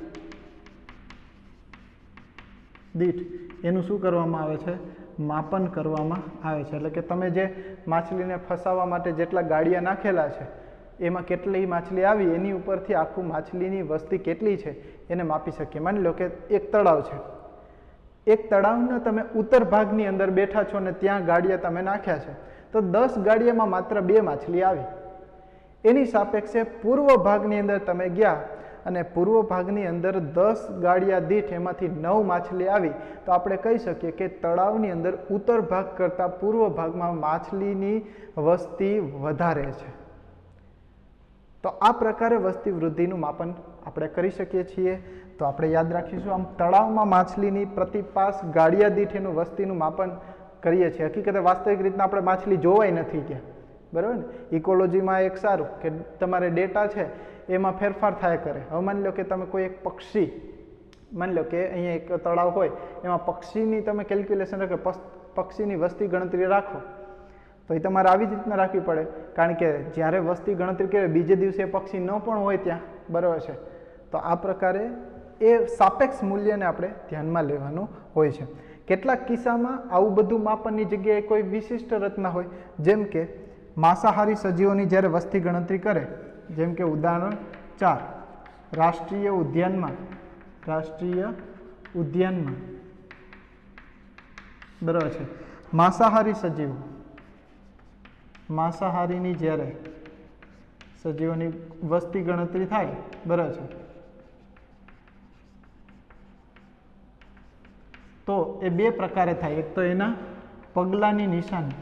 એનું શું કરવામાં આવે છે? માપન કરવામાં આવે છે. એટલે કે તમે જે માછલીને ફસાવવા માટે જેટલા ગાડિયા નાખેલા છે એમાં કેટલી માછલી આવી એની ઉપરથી આખું માછલીની વસ્તી કેટલી છે એને માપી શકીએ. માની લો કે એક તળાવ છે, એક તળાવના તમે ઉત્તર ભાગની અંદર બેઠા છો ને ત્યાં ગાડિયા તમે નાખ્યા છે, તો 10 ગાડિયામાં માત્ર 2 માછલી આવી. એની સાપેક્ષે પૂર્વ ભાગની અંદર તમે ગયા અને પૂર્વ ભાગની અંદર 10 ગાડિયા દીઠ એમાંથી 9 માછલી આવી, તો આપણે કહી શકીએ કે તળાવની અંદર ઉત્તર ભાગ કરતાં પૂર્વ ભાગમાં માછલીની વસ્તી વધારે છે. તો આ પ્રકારે વસ્તી વૃદ્ધિનું માપન આપણે કરી શકીએ છીએ. તો આપણે યાદ રાખીશું, આમ તળાવમાં માછલીની પ્રતિપાસ ગાડિયા દીઠ એનું વસ્તીનું માપન કરીએ છીએ. હકીકતે વાસ્તવિક રીતના આપણે માછલી જોવાય નથી ગયા, બરાબર ને? ઇકોલોજીમાં એક સારું કે તમારે ડેટા છે એમાં ફેરફાર થાય કરે. હવે માની લો કે તમે કોઈ એક પક્ષી, માની લો કે અહીંયા એક તળાવ હોય એમાં પક્ષીની તમે કેલ્ક્યુલેશન રાખો, પક્ષીની વસ્તી ગણતરી રાખો, તો એ તમારે આવી જ રીતના રાખવી પડે, કારણ કે જ્યારે વસ્તી ગણતરી કરે બીજે દિવસે પક્ષી ન પણ હોય ત્યાં, બરાબર છે. તો આ પ્રકારે એ સાપેક્ષ મૂલ્યને આપણે ધ્યાનમાં લેવાનું હોય છે. કેટલાક કિસ્સામાં આવું બધું માપનની જગ્યાએ કોઈ વિશિષ્ટ રચના હોય, જેમ કે માંસાહારી સજીવોની જ્યારે વસ્તી ગણતરી કરે, જેમ કે ઉદાહરણ 4 રાષ્ટ્રીય ઉદ્યાનમાં બરાબર છે, માંસાહારી સજીવો, માંસાહારીની જ્યારે સજીવોની વસ્તી ગણતરી થાય, બરાબર છે, તો એ 2 પ્રકારે થાય. એક તો એના પગલાંની નિશાની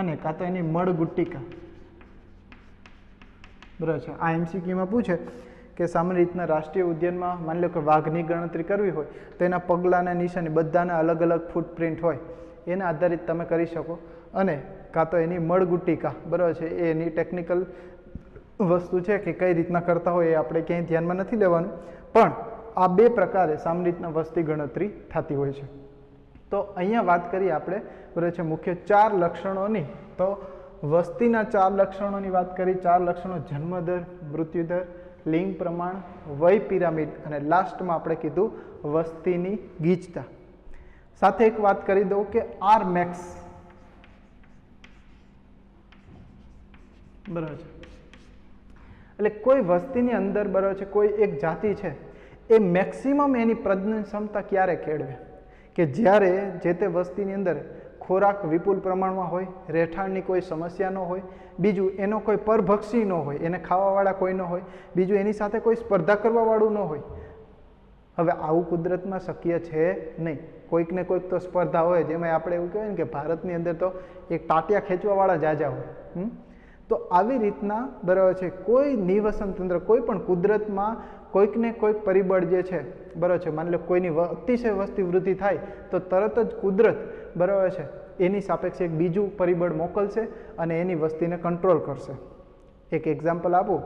અને કાં તો એની મળગુટ્ટિકા, બરાબર છે. આ એમસીક્યુમાં પૂછે કે સામાન્ય રીતના રાષ્ટ્રીય ઉદ્યાનમાં માની લો કે વાઘની ગણતરી કરવી હોય તો એના પગલાંના નિશાની બધાના અલગ અલગ ફૂટપ્રિન્ટ હોય, એના આધારિત તમે કરી શકો. અને કાં તો એની મળગુટ્ટિકા, બરાબર છે, એ એની ટેકનિકલ વસ્તુ છે કે કઈ રીતના કરતા હોય એ આપણે ક્યાંય ધ્યાનમાં નથી લેવાનું, પણ આ 2 પ્રકારે સામાન્ય રીતના વસ્તી ગણતરી થતી હોય છે. તો અહીંયા વાત કરીએ આપણે, બરાબર છે, મુખ્ય 4 લક્ષણોની. તો વસ્તીના 4 લક્ષણોની વાત કરી. 4 લક્ષણો: જન્મદર, મૃત્યુદર, લિંગ પ્રમાણ, વય પિરામિડ અને લાસ્ટમાં આપણે કીધું વસ્તીની ગીચતા. સાથે એક વાત કરી દઉં કે આર મેક્સ, બરાબર છે, એટલે કોઈ વસ્તીની અંદર, બરાબર છે, કોઈ એક જાતિ છે એ મેક્સિમમ એની પ્રજનન ક્ષમતા ક્યારે કેળવે? કે જ્યારે જે તે વસ્તીની અંદર ખોરાક વિપુલ પ્રમાણમાં હોય, રહેઠાણની કોઈ સમસ્યા ન હોય, બીજું એનો કોઈ પરભક્ષી ન હોય, એને ખાવાવાળા કોઈ ન હોય, બીજું એની સાથે કોઈ સ્પર્ધા કરવાવાળું ન હોય. હવે આવું કુદરતમાં શક્ય છે નહીં. કોઈક ને કોઈક તો સ્પર્ધા હોય, જેમાં આપણે એવું કહેવાય ને કે ભારતની અંદર તો એક ટાટિયા ખેંચવાવાળા જાજા હોય. તો આવી રીતના, બરાબર છે, કોઈ નિવસન તંત્ર, કોઈ પણ કુદરતમાં કોઈક ને કોઈક પરિબળ જે છે, બરાબર છે, માની લો કોઈની અતિશય વસ્તી વૃદ્ધિ થાય તો તરત જ કુદરત, બરાબર છે, એની સાપેક્ષે એક બીજું પરિબળ મોકલશે અને એની વસ્તીને કંટ્રોલ કરશે. એક એક્ઝામ્પલ આપું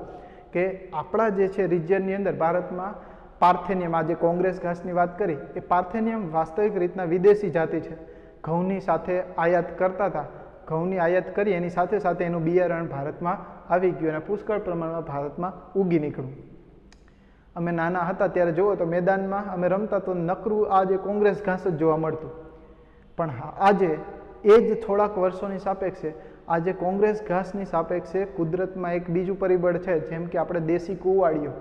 કે આપણા જે છે રિજિયનની અંદર ભારતમાં પાર્થેનિયમ, આજે કોંગ્રેસ ઘાસની વાત કરી, એ પાર્થેનિયમ વાસ્તવિક રીતના વિદેશી જાતિ છે. ઘઉંની સાથે આયાત કરતા હતા, ઘઉંની આયાત કરી એની સાથે સાથે એનું બિયારણ ભારતમાં આવી ગયું અને પુષ્કળ પ્રમાણમાં ભારતમાં ઉગી નીકળ્યું. અમે નાના હતા ત્યારે જુઓ તો મેદાનમાં અમે રમતા તો નકરું આ જે કોંગ્રેસ ઘાસ જ જોવા મળતું. પણ આજે એ જ થોડાક વર્ષોની સાપેક્ષે આજે કોંગ્રેસ ઘાસની સાપેક્ષે કુદરતમાં એક બીજું પરિબળ છે, જેમ કે આપણે દેશી કુવાડીઓ.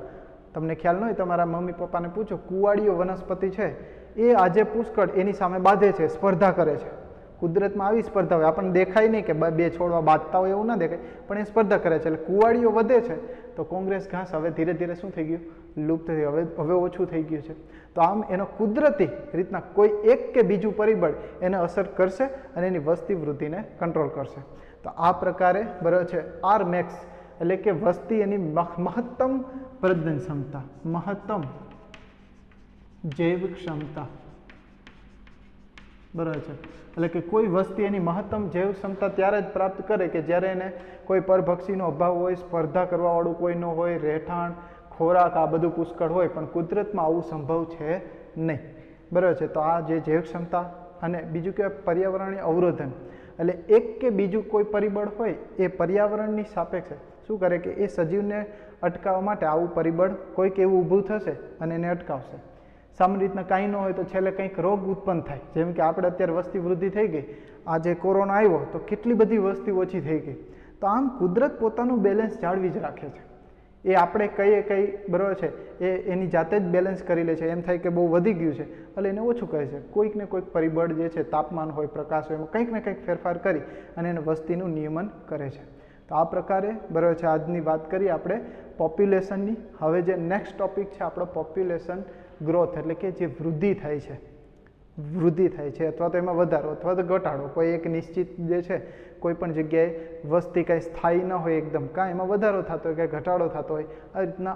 તમને ખ્યાલ ન હોય, તમારા મમ્મી પપ્પાને પૂછો, કુવાડીઓ વનસ્પતિ છે એ આજે પુષ્કળ એની સામે બાંધે છે, સ્પર્ધા કરે છે. કુદરતમાં આવી સ્પર્ધા હોય, આપણને દેખાય નહીં કે બે છોડવા બાંધતા હોય એવું ના દેખાય, પણ એ સ્પર્ધા કરે છે. એટલે કુવાડીઓ વધે છે તો કોંગ્રેસ ઘાસ હવે ધીરે ધીરે શું થઈ ગયું, લુપ્ત થઈ, હવે ઓછું થઈ ગયું છે. તો આમ એનો કુદરતી રીતના કોઈ એક કે બીજું પરિબળ એને અસર કરશે અને એની વસ્તી વૃદ્ધિને કંટ્રોલ કરશે. તો આ પ્રકારે બરાબર છે આર મેક્સ એટલે કે વસ્તી એની મહત્તમ પ્રજનન ક્ષમતા, મહત્તમ જૈવિક ક્ષમતા, બરાબર છે. એટલે કે કોઈ વસ્તી એની મહત્તમ જૈવિક ક્ષમતા ત્યારે જ પ્રાપ્ત કરે કે જ્યારે એને કોઈ પરભક્ષીનો અભાવ હોય, સ્પર્ધા કરવાવાળું કોઈ ન હોય, રહેઠાણ, ખોરાક આ બધું પુષ્કળ હોય. પણ કુદરતમાં આવું સંભવ છે નહીં, બરાબર છે. તો આ જે જૈવિક ક્ષમતા અને બીજું કે પર્યાવરણીય અવરોધન, એટલે એક કે બીજું કોઈ પરિબળ હોય એ પર્યાવરણની સાપેક્ષે શું કરે કે એ સજીવને અટકાવવા માટે આવું પરિબળ કોઈક એવું ઊભું થશે અને એને અટકાવશે. સામાન્ય રીતના કાંઈ ન હોય તો છેલ્લે કંઈક રોગ ઉત્પન્ન થાય. જેમ કે આપણે અત્યારે વસ્તી વૃદ્ધિ થઈ ગઈ, આજે કોરોના આવ્યો તો કેટલી બધી વસ્તી ઓછી થઈ ગઈ. તો આમ કુદરત પોતાનું બેલેન્સ જાળવી જ રાખે છે. એ આપણે કઈ બરાબર છે એ એની જાતે જ બેલેન્સ કરી લે છે. એમ થાય કે બહુ વધી ગયું છે એટલે એને ઓછું કરે છે. કોઈક ને કોઈક પરિબળ જે છે, તાપમાન હોય, પ્રકાશ હોય, એમાં કંઈક ને કંઈક ફેરફાર કરી અને એને વસ્તીનું નિયમન કરે છે. તો આ પ્રકારે બરાબર છે આજની વાત કરી આપણે પોપ્યુલેશનની. હવે જે નેક્સ્ટ ટોપિક છે આપણો પોપ્યુલેશન ગ્રોથ, એટલે કે જે વૃદ્ધિ થાય છે અથવા તો એમાં વધારો અથવા તો ઘટાડો, કોઈ એક નિશ્ચિત જે છે કોઈ પણ જગ્યાએ વસ્તી કાંઈ સ્થાયી ન હોય એકદમ, કાં એમાં વધારો થતો હોય, કાંઈ ઘટાડો થતો હોય, આ રીતના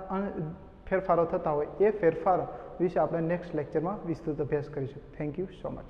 ફેરફારો થતા હોય, એ ફેરફારો વિશે આપણે નેક્સ્ટ લેક્ચરમાં વિસ્તૃત અભ્યાસ કરીશું. Thank you so much.